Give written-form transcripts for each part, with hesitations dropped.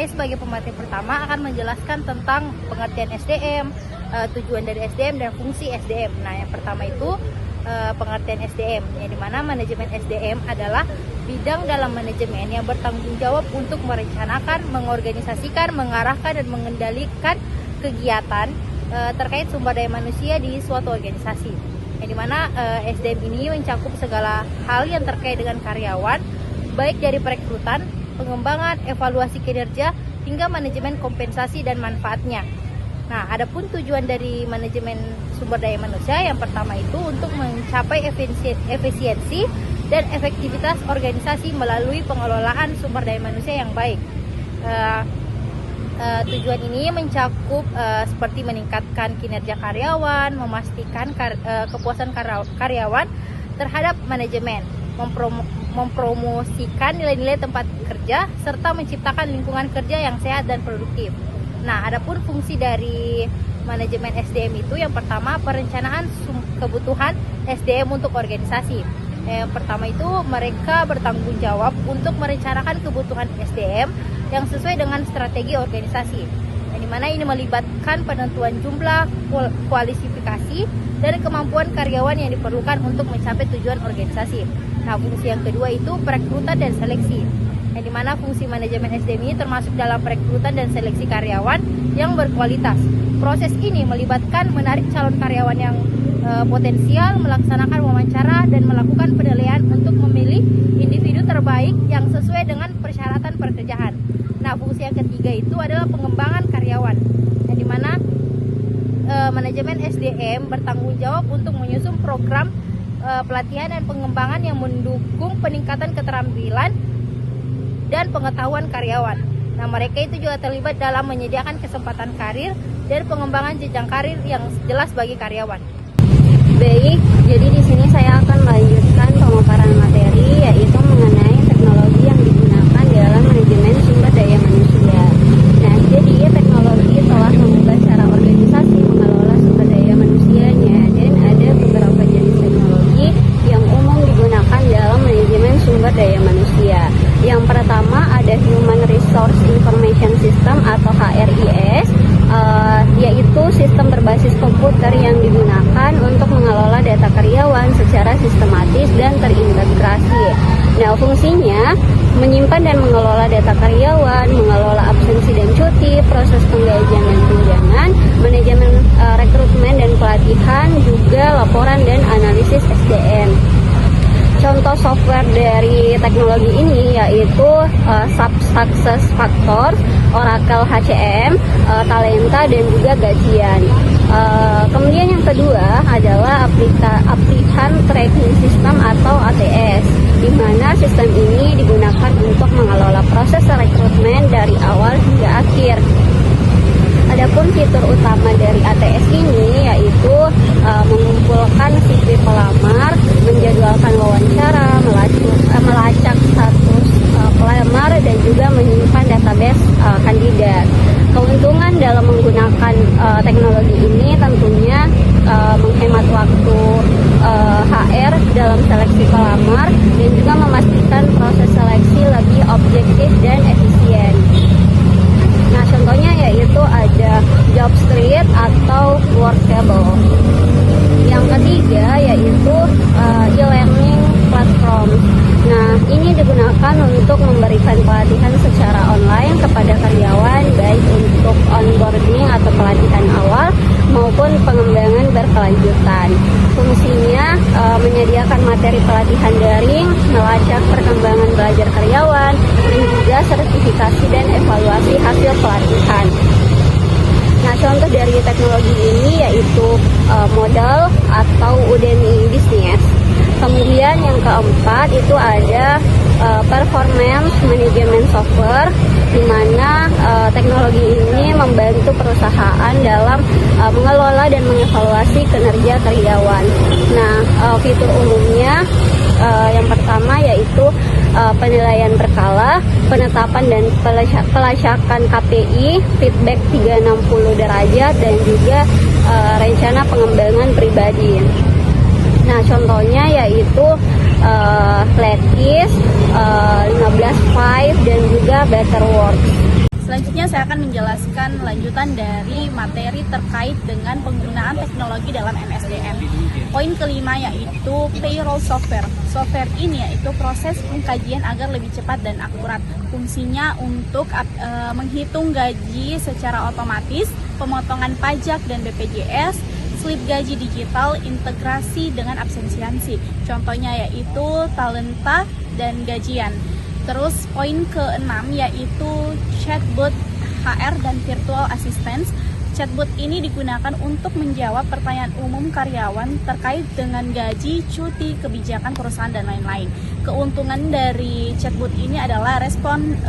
saya sebagai pemateri pertama akan menjelaskan tentang pengertian SDM, tujuan dari SDM dan fungsi SDM. Nah, yang pertama itu pengertian SDM, yang dimana manajemen SDM adalah bidang dalam manajemen yang bertanggung jawab untuk merencanakan, mengorganisasikan, mengarahkan, dan mengendalikan kegiatan terkait sumber daya manusia di suatu organisasi. Yang dimana SDM ini mencakup segala hal yang terkait dengan karyawan, baik dari perekrutan, pengembangan, evaluasi kinerja, hingga manajemen kompensasi dan manfaatnya. Nah, adapun tujuan dari manajemen sumber daya manusia yang pertama itu untuk mencapai efisiensi dan efektivitas organisasi melalui pengelolaan sumber daya manusia yang baik. Tujuan ini mencakup seperti meningkatkan kinerja karyawan, memastikan kepuasan karyawan terhadap manajemen, mempromosikan nilai-nilai tempat kerja, serta menciptakan lingkungan kerja yang sehat dan produktif. Nah, adapun fungsi dari manajemen SDM itu yang pertama perencanaan kebutuhan SDM untuk organisasi. Yang pertama itu mereka bertanggung jawab untuk merencanakan kebutuhan SDM yang sesuai dengan strategi organisasi. Yang dimana ini melibatkan penentuan jumlah, kualifikasi, dan kemampuan karyawan yang diperlukan untuk mencapai tujuan organisasi. Nah, fungsi yang kedua itu perekrutan dan seleksi. Yang dimana fungsi manajemen SDM ini termasuk dalam perekrutan dan seleksi karyawan yang berkualitas. Proses ini melibatkan menarik calon karyawan yang potensial, melaksanakan wawancara, dan melakukan penilaian untuk memilih individu terbaik yang sesuai dengan persyaratan pekerjaan. Nah, fungsi yang ketiga itu adalah pengembangan karyawan. Yang dimana manajemen SDM bertanggung jawab untuk menyusun program pelatihan dan pengembangan yang mendukung peningkatan keterampilan dan pengetahuan karyawan. Nah, mereka itu juga terlibat dalam menyediakan kesempatan karir dan pengembangan jenjang karir yang jelas bagi karyawan. Baik, jadi di sini saya akan melanjutkan pemaparan materi, yaitu mengenai teknologi yang digunakan dalam manajemen sumber daya manusia. Nah, jadi teknologi telah mengubah cara organisasi mengelola sumber daya manusianya, dan ada beberapa jenis teknologi yang umum digunakan dalam manajemen sumber daya manusia. Yang pertama ada Human Resource Information System atau HRIS, yaitu sistem berbasis komputer yang digunakan untuk mengelola data karyawan secara sistematis dan terintegrasi. Nah, fungsinya menyimpan dan mengelola data karyawan, mengelola absensi dan cuti, proses penggajian dan tunjangan, manajemen rekrutmen dan pelatihan, juga laporan dan analisis SDM. Contoh software dari teknologi ini yaitu SuccessFactors, Oracle HCM, Talenta, dan juga Gajian. Kemudian yang kedua adalah application tracking system atau ATS, di mana sistem ini digunakan untuk mengelola proses rekrutmen dari awal hingga akhir. Adapun fitur utama dari ATS ini yaitu mengumpulkan CV pelamar, menjadwalkan wawancara, melacak status pelamar, dan juga menyimpan database kandidat. Keuntungan dalam menggunakan teknologi ini tentunya menghemat waktu HR dalam seleksi pelamar, dan juga memastikan proses seleksi lebih objektif dan efisien. Nah, contohnya yaitu ada Jobstreet atau Workable. Yang ketiga yaitu e-learning platform. Nah, ini digunakan untuk memberikan pelatihan secara online kepada karyawan, baik untuk onboarding atau pelatihan awal maupun pengembangan berkelanjutan. Fungsinya menyediakan materi pelatihan daring, melacak perkembangan belajar karyawan, dan juga sertifikasi dan evaluasi hasil pelatihan. Nah, contoh dari teknologi ini yaitu Modal atau Udemy Business. Kemudian yang keempat itu ada performance management software, di mana teknologi ini membantu perusahaan dalam mengelola dan mengevaluasi kinerja karyawan. Nah, fitur umumnya yang pertama yaitu penilaian berkala, penetapan dan pelacakan KPI, feedback 360 derajat, dan juga rencana pengembangan pribadi. Nah, contohnya yaitu Flatkis, 15 dan juga Betterworks. Selanjutnya saya akan menjelaskan lanjutan dari materi terkait dengan penggunaan teknologi dalam MSDM. Poin kelima yaitu payroll software. Software ini yaitu proses pengkajian agar lebih cepat dan akurat. Fungsinya untuk menghitung gaji secara otomatis, pemotongan pajak dan BPJS, slip gaji digital, integrasi dengan absensiansi. Contohnya yaitu talenta dan gajian. Terus poin ke-6 yaitu chatbot HR dan virtual assistance. Chatbot ini digunakan untuk menjawab pertanyaan umum karyawan terkait dengan gaji, cuti, kebijakan perusahaan, dan lain-lain. Keuntungan dari chatbot ini adalah respon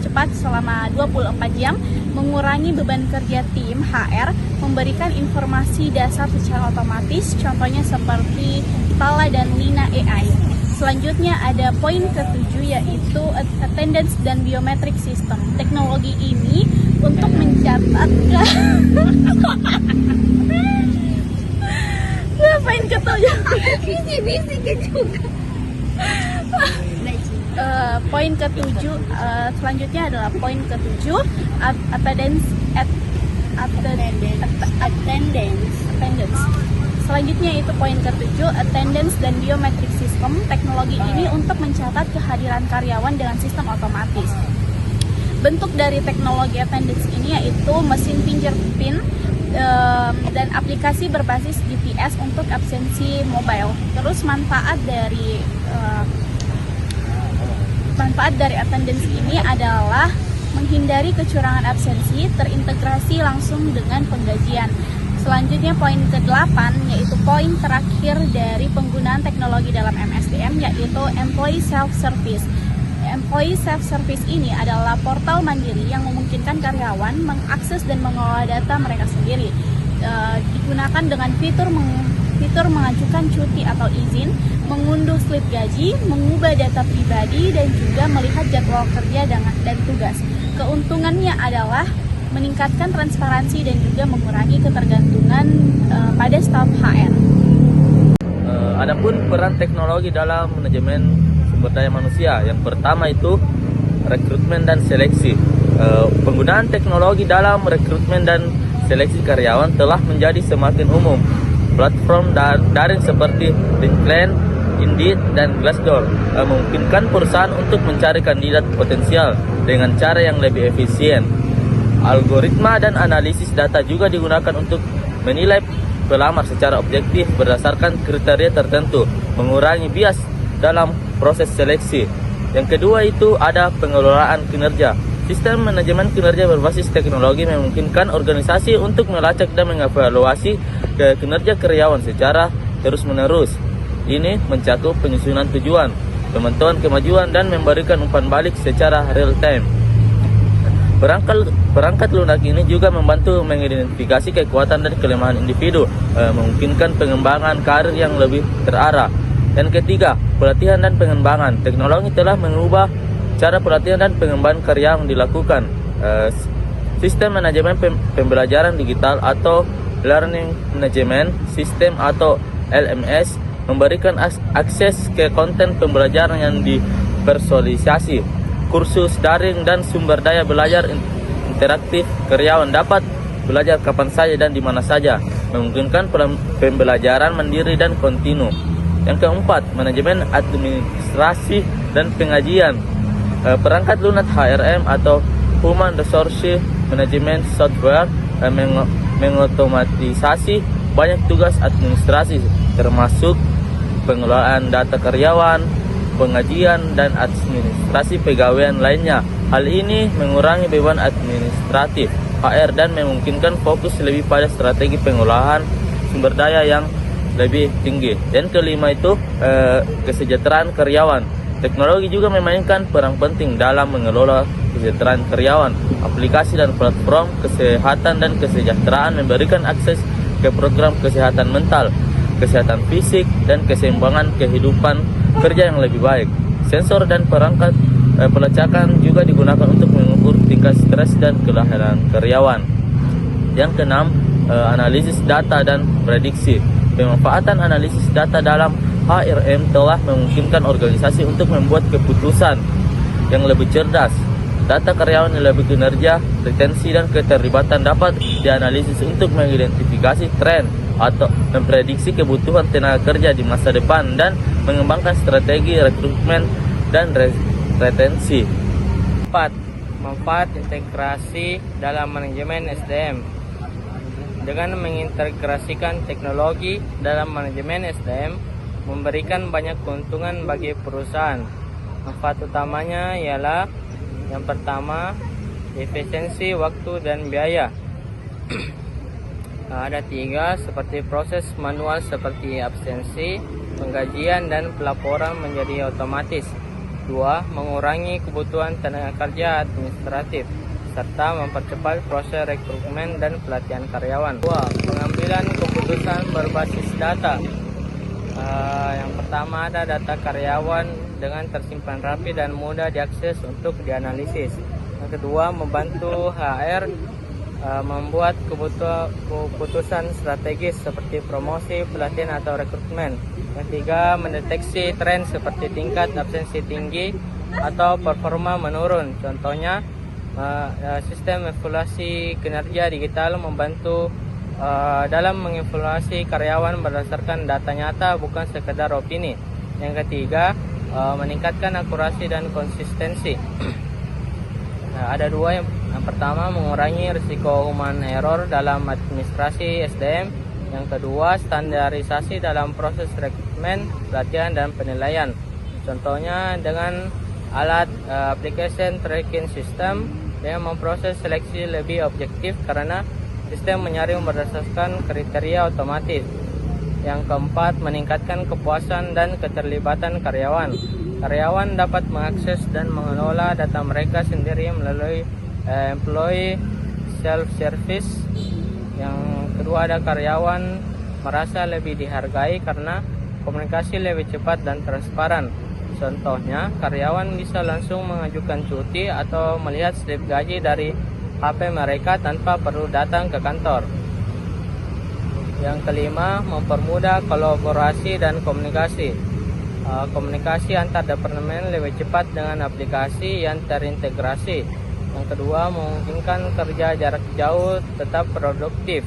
cepat selama 24 jam, mengurangi beban kerja tim HR, memberikan informasi dasar secara otomatis, contohnya seperti Tala dan Nina AI. Selanjutnya ada poin ke-7 yaitu attendance dan biometric system. Teknologi ini untuk mencatat poin ke-7 poin ke-7 selanjutnya adalah poin ke-7 attendance. Selanjutnya itu poin ke-7, attendance dan biometric system. Teknologi ini untuk mencatat kehadiran karyawan dengan sistem otomatis. Bentuk dari teknologi attendance ini yaitu mesin fingerprint dan aplikasi berbasis GPS untuk absensi mobile. Terus manfaat dari attendance ini adalah menghindari kecurangan absensi, terintegrasi langsung dengan penggajian. Selanjutnya poin ke-8 yaitu poin terakhir dari penggunaan teknologi dalam MSDM yaitu Employee Self-Service. Employee Self-Service ini adalah portal mandiri yang memungkinkan karyawan mengakses dan mengelola data mereka sendiri. Digunakan dengan fitur mengajukan cuti atau izin, mengunduh slip gaji, mengubah data pribadi, dan juga melihat jadwal kerja dan tugas. Keuntungannya adalah meningkatkan transparansi dan juga mengurangi ketergantungan pada staf HR. Adapun peran teknologi dalam manajemen sumber daya manusia, yang pertama itu rekrutmen dan seleksi. Penggunaan teknologi dalam rekrutmen dan seleksi karyawan telah menjadi semakin umum. Platform daring seperti LinkedIn, Indeed, dan Glassdoor memungkinkan perusahaan untuk mencari kandidat potensial dengan cara yang lebih efisien. Algoritma dan analisis data juga digunakan untuk menilai pelamar secara objektif berdasarkan kriteria tertentu, mengurangi bias dalam proses seleksi. Yang kedua itu ada pengelolaan kinerja. Sistem manajemen kinerja berbasis teknologi memungkinkan organisasi untuk melacak dan mengevaluasi kinerja karyawan secara terus-menerus. Ini mencakup penyusunan tujuan, pemantauan kemajuan, dan memberikan umpan balik secara real time. Perangkat lunak ini juga membantu mengidentifikasi kekuatan dan kelemahan individu, memungkinkan pengembangan karir yang lebih terarah. Dan ketiga, pelatihan dan pengembangan. Teknologi telah mengubah cara pelatihan dan pengembangan karya yang dilakukan. Sistem manajemen pembelajaran digital atau Learning Management System atau LMS memberikan akses ke konten pembelajaran yang dipersonalisasi. Kursus daring dan sumber daya belajar interaktif. Karyawan dapat belajar kapan saja dan di mana saja, memungkinkan pembelajaran mandiri dan kontinu. Yang keempat, manajemen administrasi dan pengajian. Perangkat lunak HRM atau Human Resource Management Software mengotomatisasi banyak tugas administrasi, termasuk pengelolaan data karyawan, pengajian, dan administrasi pegawaian lainnya. Hal ini mengurangi beban administratif HR dan memungkinkan fokus lebih pada strategi pengolahan sumber daya yang lebih tinggi. Dan kelima itu kesejahteraan karyawan. Teknologi juga memainkan peran penting dalam mengelola kesejahteraan karyawan. Aplikasi dan platform kesehatan dan kesejahteraan memberikan akses ke program kesehatan mental, kesehatan fisik, dan keseimbangan kehidupan kerja yang lebih baik. Sensor dan perangkat pelacakan juga digunakan untuk mengukur tingkat stres dan kelelahan karyawan. Yang keenam, analisis data dan prediksi. Pemanfaatan analisis data dalam HRM telah memungkinkan organisasi untuk membuat keputusan yang lebih cerdas, Data karyawan yang lebih kinerja, retensi, dan keterlibatan dapat dianalisis untuk mengidentifikasi tren atau memprediksi kebutuhan tenaga kerja di masa depan dan mengembangkan strategi rekrutmen dan retensi. 4. Manfaat integrasi dalam manajemen SDM. Dengan mengintegrasikan teknologi dalam manajemen SDM, memberikan banyak keuntungan bagi perusahaan. Manfaat utamanya ialah yang pertama, efisiensi waktu dan biaya. Ada 3, seperti proses manual seperti absensi, penggajian, dan pelaporan menjadi otomatis. 2. Mengurangi kebutuhan tenaga kerja administratif, serta mempercepat proses rekrutmen dan pelatihan karyawan. 2. Pengambilan keputusan berbasis data. Yang pertama ada data karyawan dengan tersimpan rapi dan mudah diakses untuk dianalisis. Yang kedua, membantu HR membuat keputusan strategis seperti promosi, pelatihan, atau rekrutmen. Yang ketiga, mendeteksi tren seperti tingkat absensi tinggi atau performa menurun. Contohnya, sistem evaluasi kinerja digital membantu dalam mengevaluasi karyawan berdasarkan data nyata, bukan sekedar opini. Yang ketiga, meningkatkan akurasi dan konsistensi. Ada 2. Yang pertama, mengurangi risiko human error dalam administrasi SDM. Yang kedua, standarisasi dalam proses rekrutmen, pelatihan, dan penilaian. Contohnya dengan alat application tracking system yang memproses seleksi lebih objektif karena sistem menyaring berdasarkan kriteria otomatis. Yang keempat, meningkatkan kepuasan dan keterlibatan karyawan. Karyawan dapat mengakses dan mengelola data mereka sendiri melalui employee self-service. Yang kedua, ada karyawan merasa lebih dihargai karena komunikasi lebih cepat dan transparan. Contohnya, karyawan bisa langsung mengajukan cuti atau melihat slip gaji dari HP mereka tanpa perlu datang ke kantor. Yang kelima, mempermudah kolaborasi dan komunikasi. Komunikasi antar departemen lebih cepat dengan aplikasi yang terintegrasi. Yang kedua, memungkinkan kerja jarak jauh tetap produktif.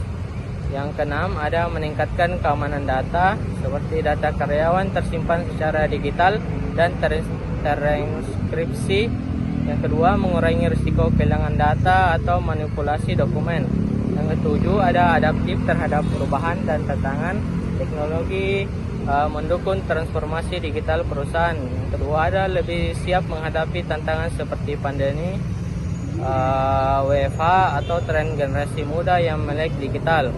Yang keenam, ada meningkatkan keamanan data, seperti data karyawan tersimpan secara digital dan terenkripsi. Yang kedua, mengurangi risiko kehilangan data atau manipulasi dokumen. Yang ketujuh, ada adaptif terhadap perubahan dan tantangan teknologi, mendukung transformasi digital perusahaan. Yang kedua, ada lebih siap menghadapi tantangan seperti pandemi, WFH, atau tren generasi muda yang melek digital.